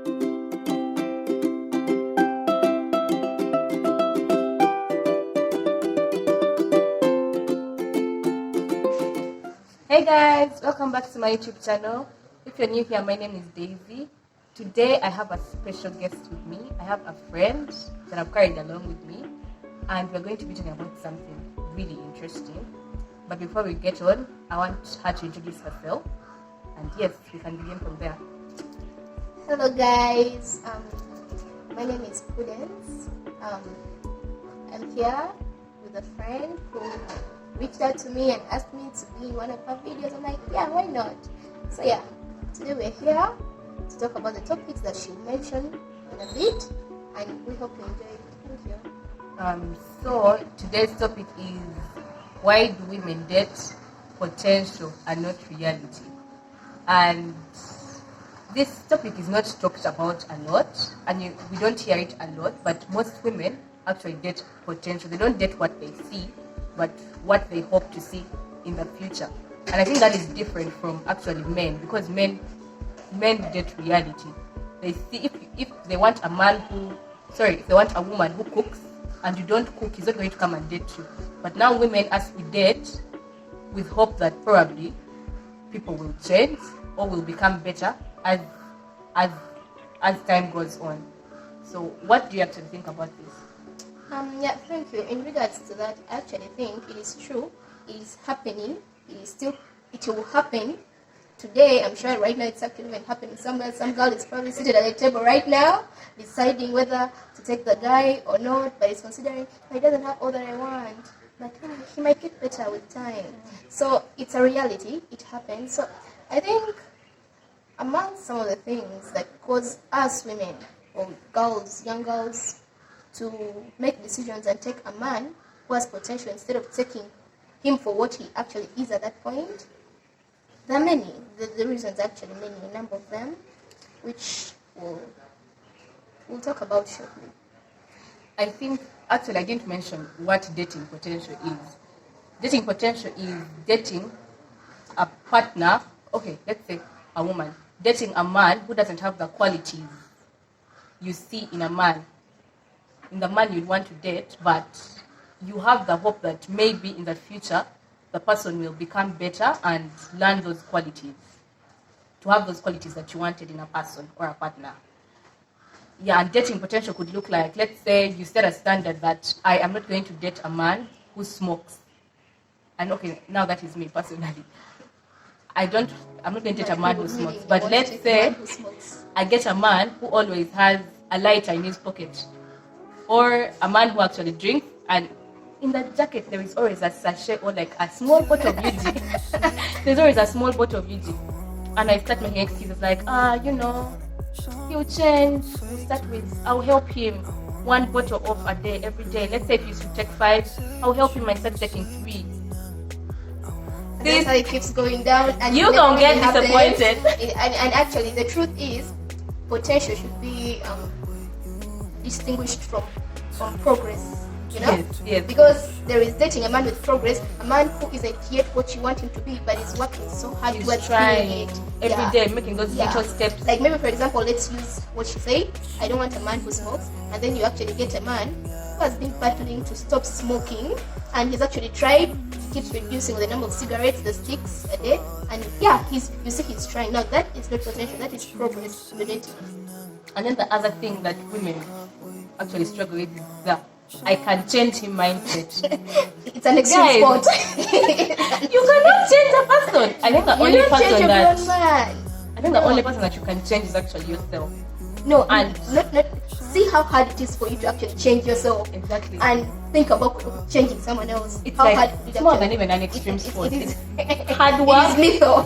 Hey guys, welcome back to my YouTube channel. If you're new here, my name is Daisy. Today I have a special guest with me. I have a friend that I've carried along with me, and we're going to be talking about something really interesting. But before we get on, I want her to introduce herself, and yes, we can begin from there. Hello guys, my name is Prudence. I'm here with a friend who reached out to me and asked me to be in one of her videos. I'm like, yeah, why not? So yeah, today we're here to talk about the topics that she mentioned in a bit, and we hope you enjoy it. Thank you. So today's topic is, why do women date potential and not reality? And this topic is not talked about a lot, and we don't hear it a lot, but most women actually date potential. They don't date what they see, but what they hope to see in the future. And I think that is different from actually men, because men date reality. They see if they want a if they want a woman who cooks and you don't cook, he's not going to come and date you. But now women, as we date with hope that probably people will change or will become better as time goes on. So what do you actually think about this? Yeah, thank you. In regards to that, I actually think it is true. It is happening. It will happen today. I'm sure right now it's actually even happening somewhere. Some girl is probably seated at a table right now, deciding whether to take the guy or not, but is considering, he doesn't have all that I want, but he might get better with time. So it's a reality. It happens. So I think among some of the things that cause us women or girls, young girls, to make decisions and take a man who has potential instead of taking him for what he actually is at that point, there are many. The reasons actually many, a number of them, which we'll talk about shortly. I think, actually, I didn't mention what dating potential is. Dating potential is dating a partner, okay, let's say a woman, dating a man who doesn't have the qualities you see in a man, in the man you'd want to date, but you have the hope that maybe in the future the person will become better and learn those qualities, to have those qualities that you wanted in a person or a partner. Yeah, and dating potential could look like, let's say you set a standard that I am not going to date a man who smokes. And okay, now that is me personally. I'm not going to date a man who smokes, but let's say I get a man who always has a lighter in his pocket, or a man who actually drinks, and in that jacket there is always a sachet or like a small bottle of UG. There's always a small bottle of UG. And I start making excuses like, he'll change. We'll start with, I'll help him 1 bottle off a day, every day. Let's say if he used to take 5, I'll help him and start taking 3. That's how it keeps going down, and you don't get disappointed. And actually, the truth is, potential should be distinguished from progress. You know, yes. Because there is dating a man with progress, a man who isn't yet what you want him to be, but is working so hard towards being it every day, making those little steps. Like maybe, for example, let's use what she said. I don't want a man who smokes, and then you actually get a man who has been battling to stop smoking, and he's actually tried to keep reducing the number of cigarettes, the sticks a day, and you see he's trying. Now that is not potential, that is progress in the dating. And then the other thing that women actually struggle with is the I can change him mindset. It's an extreme sport. You cannot change a person. I think the only person that you can change is actually yourself. No, and not see how hard it is for you to actually change yourself. Exactly. And think about changing someone else. It's how like, hard it's more than even an extreme sport. It's hard work. It is lethal.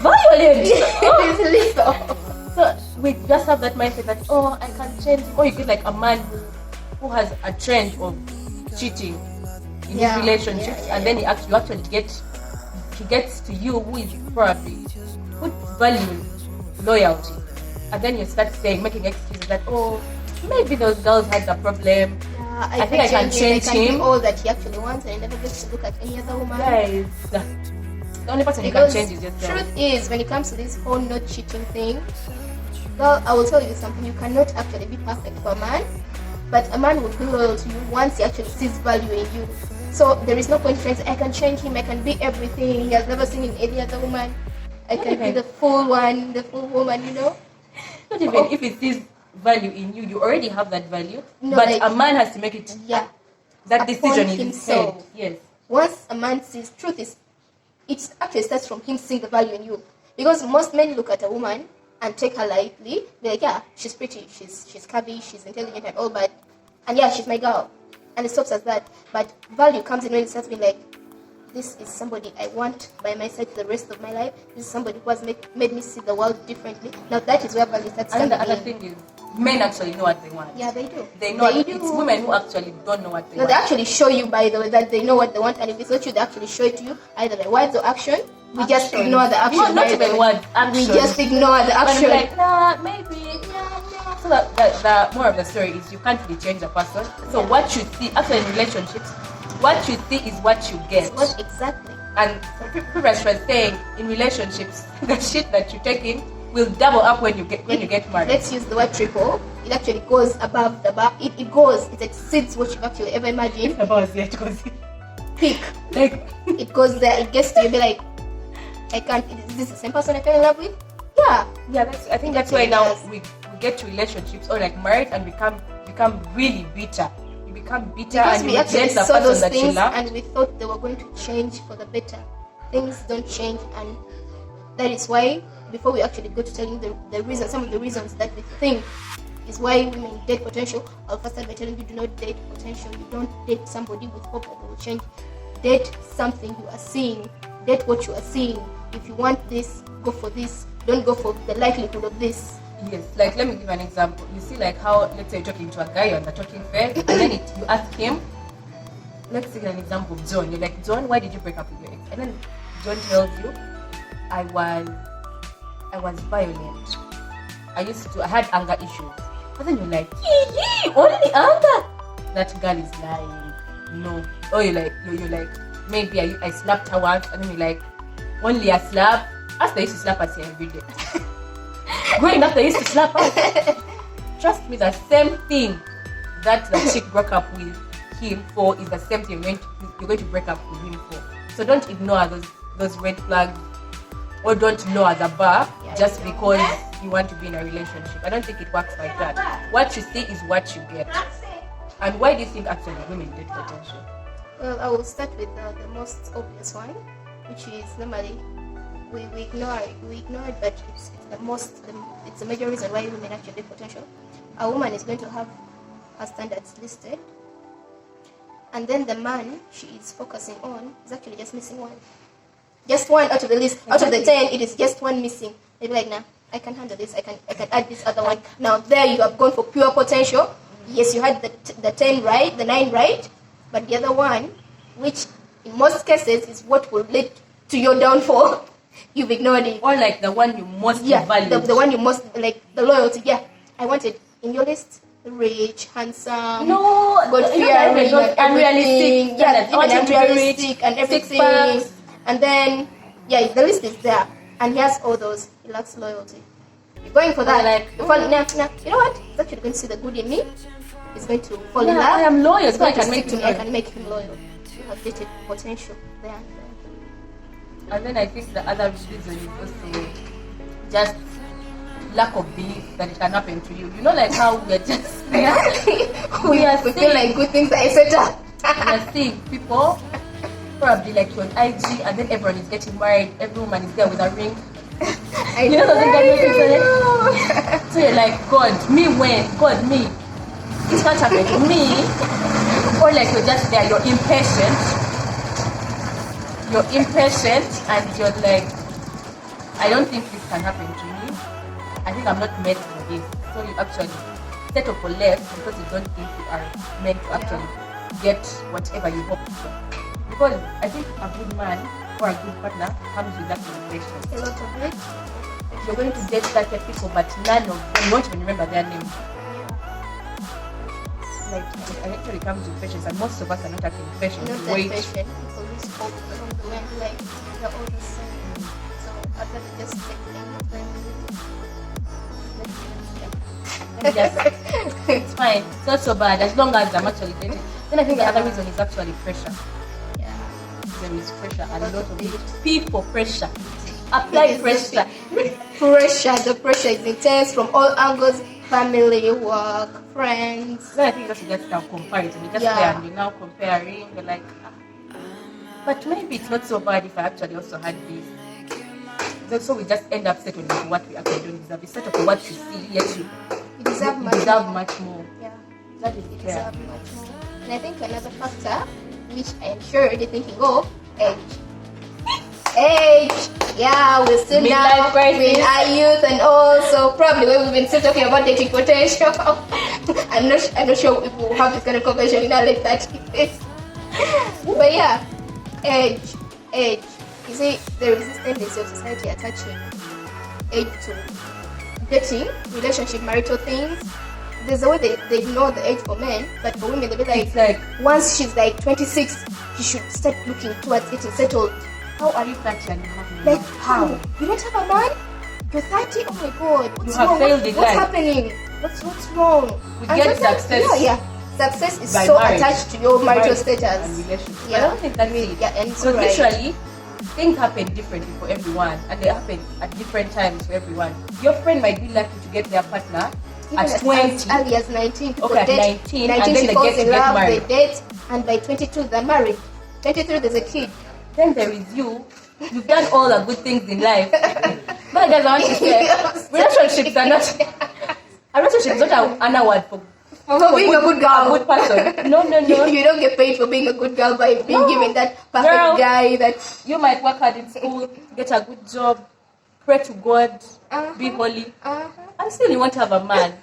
Violent. It is lethal. So we just have that mindset that, I can change. Or you get like a man who has a trend of cheating in his relationships, and then you actually gets to you who is probably who values loyalty, and then you start making excuses that maybe those girls had a problem. Yeah, I think I can change him. All that he actually wants, and he never gets to look at any other woman. Guys, the only person you can change is yourself. Truth is, when it comes to this whole not cheating thing, Well, I will tell you something. You cannot actually be perfect for a man, but a man will be loyal to you once he actually sees value in you. So there is no point trying to say, I can change him, I can be everything he has never seen in any other woman. I can be the full one, the full woman, you know. Not even if it sees value in you, you already have that value. No, but like, a man has to make it. Yeah. That decision is himself. his head. Yes. Once a man sees, truth is, it actually starts from him seeing the value in you. Because most men look at a woman and take her lightly, be like, yeah, she's pretty, she's curvy, she's intelligent and all, but, and yeah, she's my girl. And it stops as that. But value comes in when it starts being like, this is somebody I want by my side for the rest of my life. This is somebody who has made me see the world differently. Now that is where value starts coming in. And the other thing is, men actually know what they want. Yeah, they do. They know. It's women who actually don't know what they want. They actually show you, by the way, that they know what they want. And if it's not you, they actually show it to you, either by words or action. We just ignore the action. No, not even words. We just ignore the action. Like, nah, maybe. Yeah. So the more of the story is you can't really change a person. So what you see, after in relationships, what you see is what you get. What exactly? And Prakash was saying, in relationships, the shit that you take in will double up when you get married. Let's use the word triple. It actually goes above the bar. It exceeds what you've actually ever imagined. It goes Peak. Like it goes there. It gets to you, be like, I can't. Is this the same person I fell in love with? Yeah. I think that's why now we get to relationships or like married and become really bitter. You become bitter because and we you actually reject the saw person those that you things love. and we thought they were going to change for the better. Things don't change, and that is why before we actually go to telling the reason, some of the reasons that we think is why women date potential, I'll first start by telling you, do not date potential. You don't date somebody with hope that they will change. Date something you are seeing. Date what you are seeing. If you want this, go for this. Don't go for the likelihood of this. Yes, like let me give an example. You see, like how, let's say you're talking to a guy on the talking fair, and then you ask him, let's take an example of John. You're like, John, why did you break up with your ex? And then John tells you, I was violent. I had anger issues. But then you're like, only anger? That girl is lying. No. Or you're like, maybe I slapped her once, and then you're like, only a slap? As they used to slap us here every day. Growing up, they used to slap us. Trust me, the same thing that the chick broke up with him for is the same thing you're going to break up with him for. So don't ignore those red flags, or don't lower the bar just because you want to be in a relationship. I don't think it works like that. What you see is what you get. And why do you think actually women date potential? Well, I will start with the most obvious one, which is normally we ignore it, but it's the major reason why women actually date potential. A woman is going to have her standards listed, and then the man she is focusing on is actually just missing one. Just one out of the list. Out of the 10, it is just one missing. They'll be like, nah, I can handle this. I can add this other one. Now there you have gone for pure potential. Yes, you had the 10 right, the 9 right, but the other one, which in most cases is what will lead to your downfall, you've ignored it. Or like the one you most value. The one you most, like the loyalty. Yeah, I wanted in your list, rich, handsome, God-fearing, unrealistic. Yeah, even unrealistic and everything. And then, yeah, the list is there, and he has all those. He lacks loyalty. You're going for that. You know what? He's actually going to see the good in me. He's going to fall in love. I am loyal. He's going to stick to me. I can make him loyal. You have dated potential there. And then I think the other reason is also just lack of belief that it can happen to you. You know, like how we're just there. we feel like good things are set up. We're seeing people probably like on IG, and then everyone is getting married. Every woman is there with a ring. You know, doesn't get me. So you're like, God, me when? God, me. It can't happen to me. Or like you're just there, you're impatient, and you're like, I don't think this can happen to me. I think I'm not meant for this. So you actually settle for less because you don't think you are meant to actually get whatever you hope for. Because I think a good man or a good partner comes with that patience. A lot of it. You're going to date 30 people, but none of them, you won't even remember their name. Like, it actually comes with patience, and most of us are not actually patient. Not that patient. People lose hope along the way, like, they're all the same. So I'd rather just take things when It's fine. It's not so bad as long as I'm actually dating. Then I think the other reason is actually pressure. Yeah. There is pressure, a lot of it. People pressure. Apply pressure. The pressure is intense from all angles: family, work, friends. Then I think that's just now comparison. You just there and you're now comparing. You're like, but maybe it's not so bad if I actually also had this. So we just end up settling for what we actually don't deserve. We settle for what you see, yet you deserve much more. Yeah, that is deserve much more. And I think another factor, which I'm sure you're thinking of, age. Yeah, we're still now in our youth and also probably we've been still talking about dating potential. I'm not sure if we'll have this kind of conversation in our late 30s. But yeah, age. You see, there is this tendency of society attaching age to dating, relationship, marital things. There's a way they ignore the age for men, but for women they'll be like once she's like 26, she should start looking towards getting settled. How are you 30 and you have no like man? How? You don't have a man? You're 30? Oh my god. What's wrong? What's happening? What's wrong? We get success. Yeah. Success is by so marriage, attached to your marital status. And relationship. Yeah. I don't think that's it. Yeah, and so literally, things happen differently for everyone, and they happen at different times for everyone. Your friend might be lucky to get their partner even at 20. As early as 19. Okay, at 19, and then she they falls get to in get love, married. they date, and by 22 they're married. 23 there's a kid. Then there is you. You've done all the good things in life. But guys, I want to say, relationships are not. A relationship is not an award for being a good girl. A good person. No. You don't get paid for being a good girl by being given that perfect guy that you might work hard in school, get a good job, pray to God, be holy, and still you want to have a man.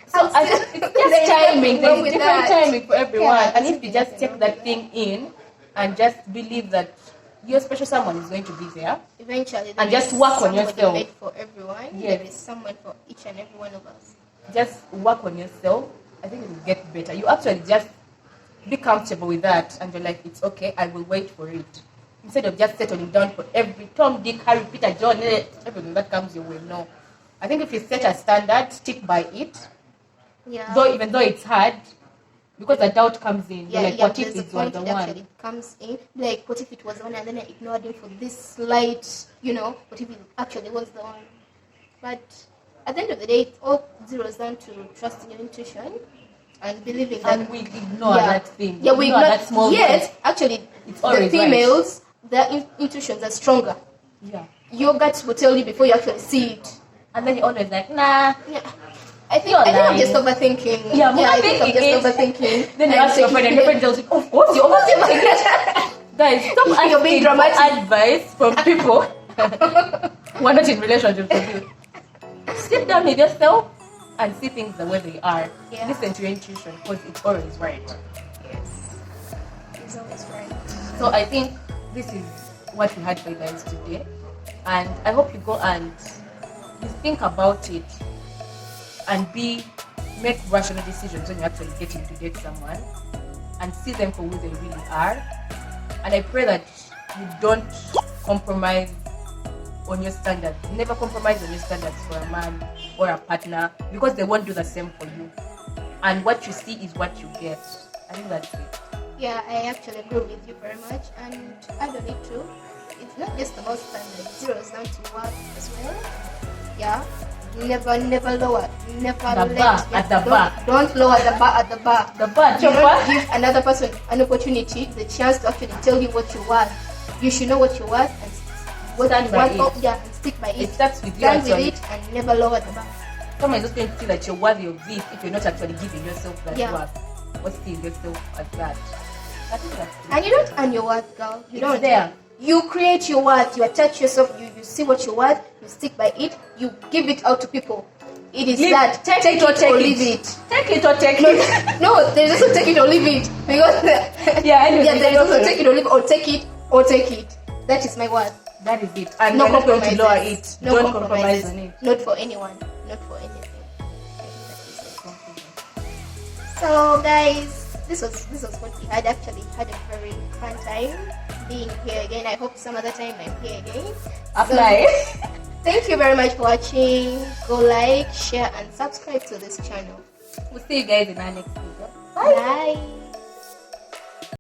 So it's just timing. There's different timing for everyone, and if you just take that thing in and just believe that your special someone is going to be there eventually, and just work on yourself. Made for everyone. Yes. There is someone for each and every one of us. Just work on yourself. I think it will get better. You actually just be comfortable with that, and you're like, it's okay, I will wait for it. Instead of just settling down for every Tom, Dick, Harry, Peter, John, everything that comes your way. No. I think if you set a standard, stick by it. Yeah. Even though it's hard, because the doubt comes in. Yeah, like, what if it was the one? Actually comes in. Like, what if it was the one and then I ignored him for this slight, what if it actually was the one? But at the end of the day, it all zeroes down to trusting your intuition and believing that. And we ignore that thing. Yeah, we ignore that small Yes, actually, it's the females, their intuitions are stronger. Yeah. Your gut will tell you before you actually see it. And then you're always like, nah. Yeah. I think I'm just overthinking. Yeah, I think I'm just overthinking. Then you ask your friend and your friend tells you, of course you're overthinking. Guys, stop asking for advice from people who are not in relationships with you. Sit down with yourself and see things the way they are. Yeah. Listen to your intuition because it's always right. Yes. It's always right. So I think this is what we had for you guys today. And I hope you go and you think about it and make rational decisions when you're actually getting to date someone and see them for who they really are. And I pray that you don't compromise on your standards. Never compromise on your standards for a man or a partner because they won't do the same for you. And what you see is what you get. I think that's it. Yeah, I actually agree with you very much. And I don't need to. It's not just about standards. Zeroes down to work as well. Yeah. Never lower. Don't lower the bar at the bar. The bar. You don't give another person an opportunity, the chance to actually tell you what you want. You should know what you want and stand by it. And stick by it. It starts with you. Stand with it and never lower the bar. Someone is just going to feel that you're worthy of this if you're not actually giving yourself that worth or seeing yourself as that. I think that's true. And you don't earn your worth, girl. You don't. There. You create your worth, you attach yourself, you see what you want, you stick by it, you give it out to people. It is that. Take it or leave it. Take it or take it. No, there's also take it or leave it. Because there's also take it or leave it or take it. That is my word. That is it. And no compromise to lower it. No Don't compromise on it. Not for anyone. Not for anything. So guys, this was what we had. Actually had a very fun time being here again. I hope some other time I'm here again. Apply. Thank you very much for watching. Go like, share, and subscribe to this channel. We'll see you guys in our next video. Bye.